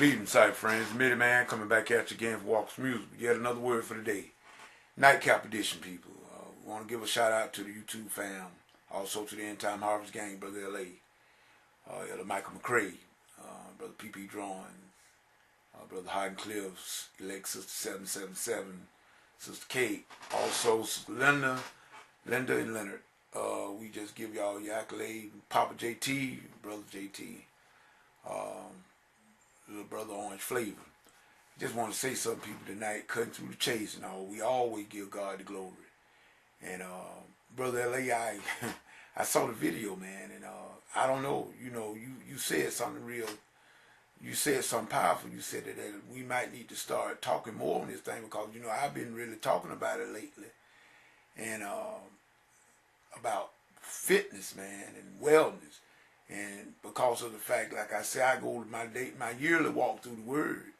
Good evening, Cypher friends. Mitty Man coming back at you again for Walker's Music. Yet another word for the day. Nightcap edition, people. We want to give a shout out to the YouTube fam. Also to the End Time Harvest Gang, Brother L.A. Elder Michael McCray, Brother P.P. Drawing, Brother Hiding Cliffs, Elect Sister 777, Sister Kate, also Sister Linda and Leonard. We just give y'all your accolade. Papa JT, Brother JT. Little Brother Orange Flavor. Just want to say something, people, tonight, cutting through the chase and all. We always give God the glory. And Brother L.A., I saw the video, man, and I don't know, you said something real, you said something powerful. You said that we might need to start talking more on this thing because, I've been really talking about it lately. And about fitness, man, and wellness. And because of the fact, like I said, I go to my yearly walk through the Word,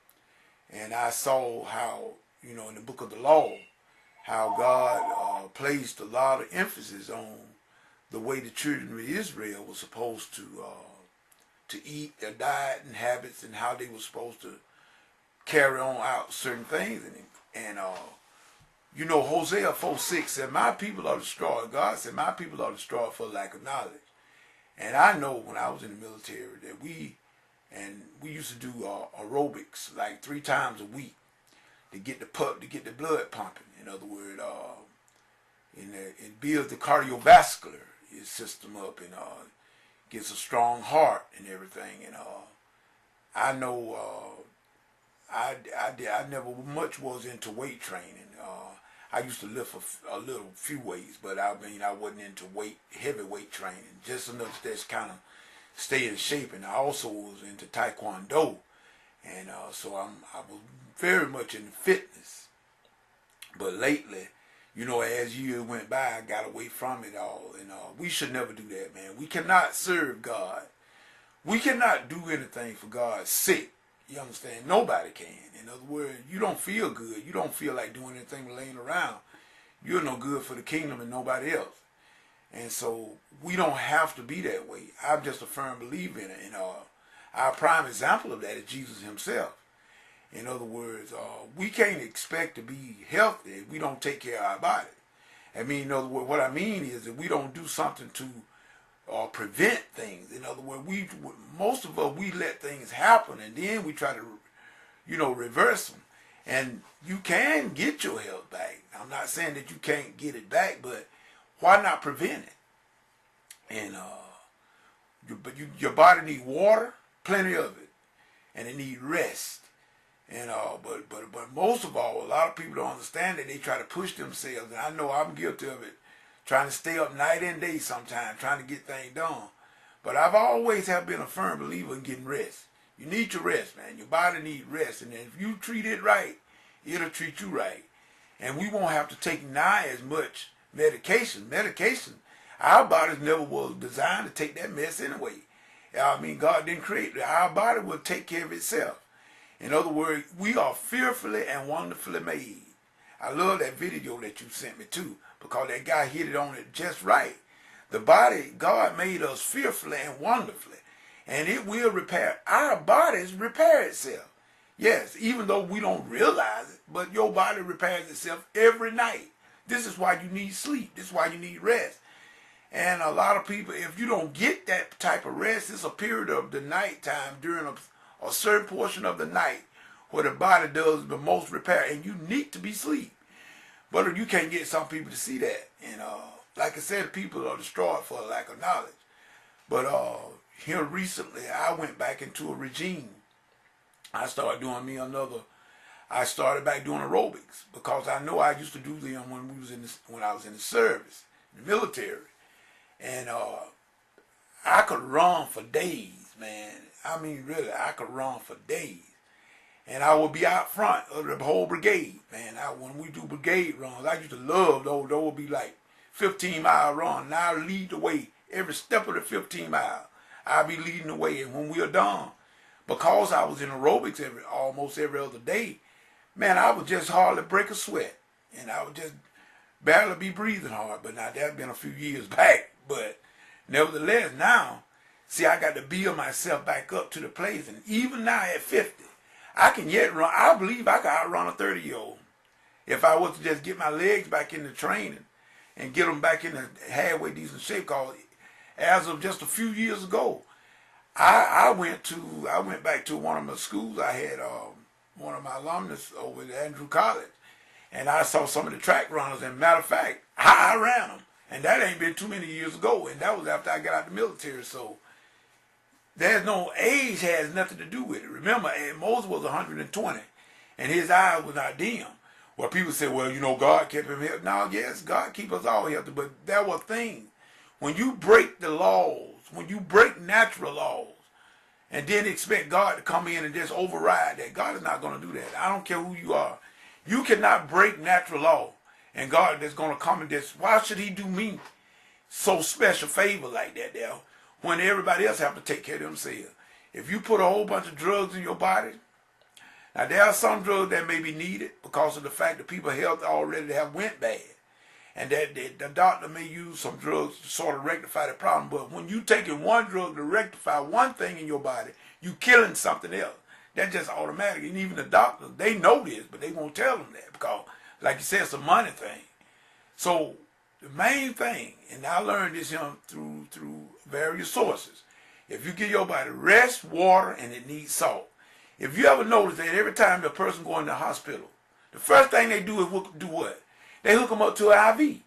and I saw how, in the book of the law, how God placed a lot of emphasis on the way the children of Israel were supposed to eat, their diet and habits, and how they were supposed to carry on out certain things. And Hosea 4:6 said, "My people are destroyed." God said, "My people are destroyed for lack of knowledge." And I know when I was in the military that we used to do aerobics like 3 times a week to get the blood pumping. In other words, it builds the cardiovascular system up and gets a strong heart and everything. And I know I never much was into weight training. I used to lift a few weights, but I wasn't into heavy weight training, just enough to just kind of stay in shape. And I also was into Taekwondo, and so I was very much into fitness. But lately, as years went by, I got away from it all, and we should never do that, man. We cannot serve God. We cannot do anything for God's sake. You understand? Nobody can. In other words, you don't feel good. You don't feel like doing anything but laying around. You're no good for the kingdom and nobody else. And so we don't have to be that way. I'm just a firm believer in it. And our prime example of that is Jesus himself. In other words, we can't expect to be healthy if we don't take care of our body. In other words, what I mean is that we don't do something to prevent things. In other words, most of us, we let things happen and then we try to, reverse them. And you can get your health back. I'm not saying that you can't get it back, but why not prevent it? And your body needs water, plenty of it, and it needs rest. And but most of all, a lot of people don't understand that. They try to push themselves, and I know I'm guilty of it. Trying to stay up night and day sometimes, trying to get things done. But I've always have been a firm believer in getting rest. You need your rest, man. Your body needs rest. And if you treat it right, it'll treat you right. And we won't have to take nigh as much medication. Our bodies never was designed to take that mess anyway. God didn't create it. Our body will take care of itself. In other words, we are fearfully and wonderfully made. I love that video that you sent me too, because that guy hit it on it just right. The body, God made us fearfully and wonderfully, and it will repair. Our bodies repair itself. Yes, even though we don't realize it, but your body repairs itself every night. This is why you need sleep. This is why you need rest. And a lot of people, if you don't get that type of rest, it's a period of the nighttime during a certain portion of the night where the body does the most repair, and you need to be asleep. But you can't get some people to see that. And like I said, people are destroyed for a lack of knowledge. But here recently, I went back into a regime. I started back doing aerobics because I know I used to do them when I was in the service, in the military. And I could run for days, man. Really, I could run for days. And I would be out front of the whole brigade, man. When we do brigade runs, I used to love those. Those would be like 15-mile run. And I would lead the way every step of the 15 mile. I'd be leading the way. And when we were done, because I was in aerobics almost every other day, man, I would just hardly break a sweat. And I would just barely be breathing hard. But now that's been a few years back. But nevertheless, now, see, I got to build myself back up to the place. And even now at 50, I can yet run. I believe I could outrun a 30-year-old if I was to just get my legs back into training and get them back in a halfway decent shape. Cause as of just a few years ago, I went back to one of my schools. I had one of my alumnus over at Andrew College, and I saw some of the track runners. And matter of fact, I ran them, and that ain't been too many years ago. And that was after I got out of the military. So there's no age has nothing to do with it. Remember, Moses was 120, and his eyes were not dim. Well, people say, well, you know, God kept him healthy. Now, yes, God keep us all healthy, but there were things. When you break the laws, when you break natural laws, and then expect God to come in and just override that, God is not going to do that. I don't care who you are. You cannot break natural law, and God is going to come and just, why should he do me so special favor like that there when everybody else have to take care of themselves? If you put a whole bunch of drugs in your body, now there are some drugs that may be needed because of the fact that people's health already have went bad. And that the doctor may use some drugs to sort of rectify the problem. But when you taking one drug to rectify one thing in your body, you killing something else. That's just automatic. And even the doctors, they know this, but they won't tell them that because, like you said, it's a money thing. So the main thing, and I learned this through various sources, if you give your body rest, water, and it needs salt. If you ever notice that every time the person go in the hospital, the first thing they do is do what? They hook them up to an IV.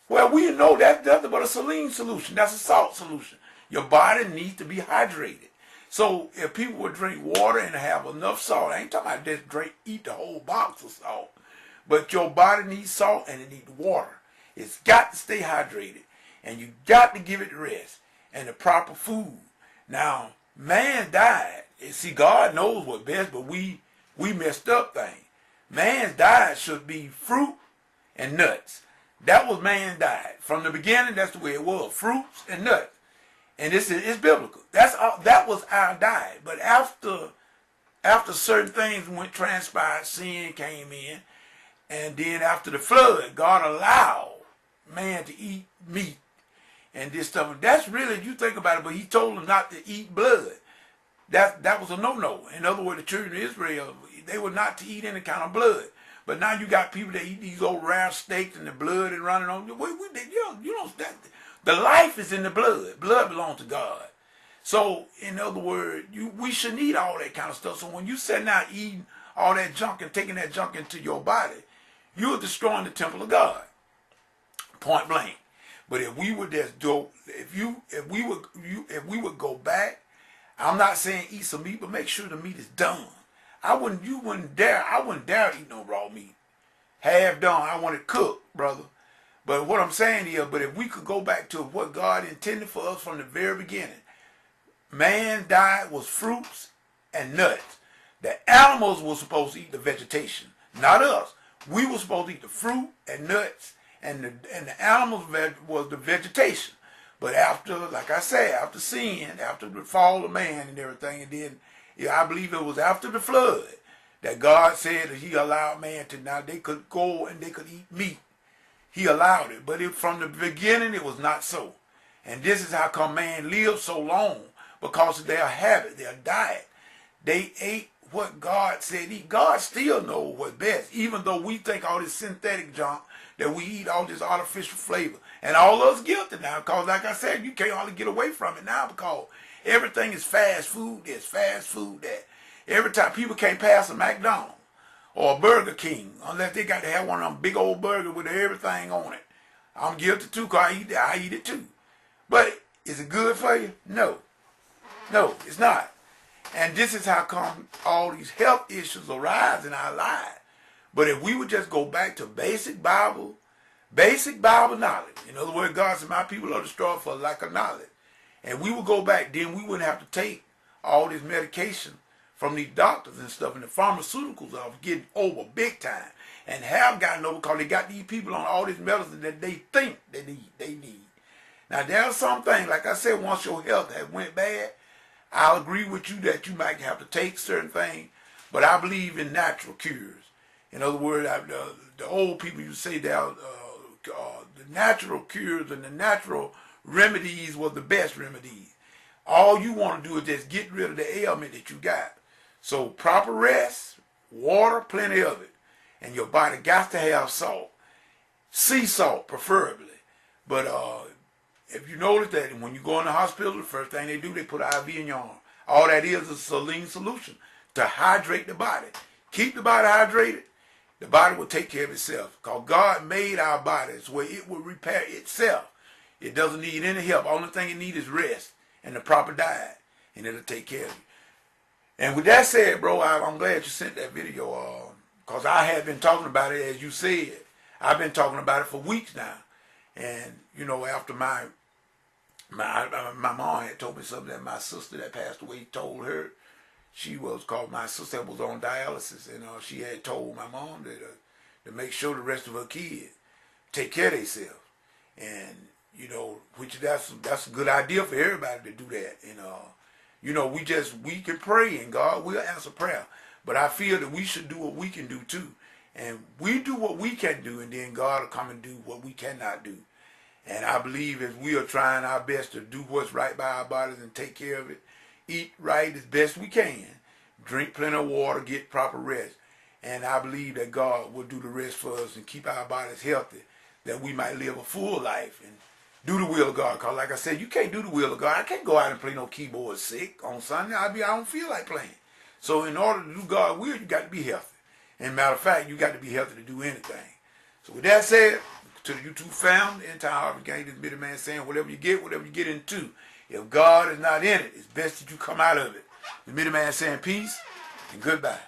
Well, we know that's nothing but a saline solution. That's a salt solution. Your body needs to be hydrated. So if people would drink water and have enough salt, I ain't talking about just eat the whole box of salt, but your body needs salt and it needs water. It's got to stay hydrated, and you got to give it rest and the proper food. Now, man died. See, God knows what's best, but we messed up things. Man's diet should be fruit and nuts. That was man's diet. From the beginning, that's the way it was. Fruits and nuts. And it's biblical. That was our diet. But after certain things transpired, sin came in, and then after the flood, God allowed man to eat meat and this stuff. And that's really, if you think about it, but he told them not to eat blood. That was a no-no. In other words, the children of Israel, they were not to eat any kind of blood. But now you got people that eat these old rare steaks and the blood and running on. The life is in the blood. Blood belongs to God. So, in other words, we shouldn't eat all that kind of stuff. So when you sit down eating all that junk and taking that junk into your body, you're destroying the temple of God. Point blank. But if we would just if we would go back, I'm not saying eat some meat, but make sure the meat is done. I wouldn't dare eat no raw meat. Half done, I want it cooked, brother. But what I'm saying here, but if we could go back to what God intended for us from the very beginning, man's diet was fruits and nuts. The animals were supposed to eat the vegetation, not us. We were supposed to eat the fruit and nuts, and the animals was the vegetation. But after, like I said, after sin, after the fall of man and everything, and then I believe it was after the flood that God said that he allowed man to, now they could go and they could eat meat. He allowed it. But from the beginning, it was not so. And this is how come man lived so long, because of their habit, their diet. They ate what God said eat. God still knows what's best, even though we think all this synthetic junk, that we eat all this artificial flavor. And all of us guilty now, because like I said, you can't hardly get away from it now, because everything is fast food. There's fast food that every time people can't pass a McDonald's or a Burger King unless they got to have one of them big old burgers with everything on it. I'm guilty too, because I eat it too. But is it good for you? No. No, it's not. And this is how come all these health issues arise in our lives. But if we would just go back to basic Bible knowledge. In other words, God said, my people are destroyed for lack of knowledge. And we would go back, then we wouldn't have to take all this medication from these doctors and stuff. And the pharmaceuticals are getting over big time. And have gotten over because they got these people on all this medicine that they think they need. Now, there are some things, like I said, once your health has went bad, I'll agree with you that you might have to take certain things. But I believe in natural cures. In other words, the old people used to say that the natural cures and the natural remedies were the best remedies. All you want to do is just get rid of the ailment that you got. So proper rest, water, plenty of it. And your body got to have salt. Sea salt, preferably. But if you notice that when you go in the hospital, the first thing they do, they put an IV in your arm. All that is a saline solution to hydrate the body. Keep the body hydrated. The body will take care of itself. Because God made our bodies where it will repair itself. It doesn't need any help. Only thing it needs is rest and the proper diet. And it'll take care of you. And with that said, bro, I'm glad you sent that video. Because I have been talking about it, as you said. I've been talking about it for weeks now. And, you know, after my mom had told me something that my sister that passed away told her. She was called, my sister was on dialysis, and she had told my mom that to make sure the rest of her kids take care of themselves. And, you know, which that's a good idea for everybody to do that. And, you know, we can pray and God will answer prayer. But I feel that we should do what we can do too. And we do what we can do, and then God will come and do what we cannot do. And I believe as we are trying our best to do what's right by our bodies and take care of it, eat right as best we can, drink plenty of water, get proper rest. And I believe that God will do the rest for us and keep our bodies healthy, that we might live a full life and do the will of God. Because like I said, you can't do the will of God. I can't go out and play no keyboard sick on Sunday. I don't feel like playing. So in order to do God's will, you got to be healthy. And matter of fact, you got to be healthy to do anything. So with that said, to the YouTube family, End Time Harvest Gang, this Bitty Man saying, whatever you get into. If God is not in it, it's best that you come out of it. The Bitty Man saying peace and goodbye.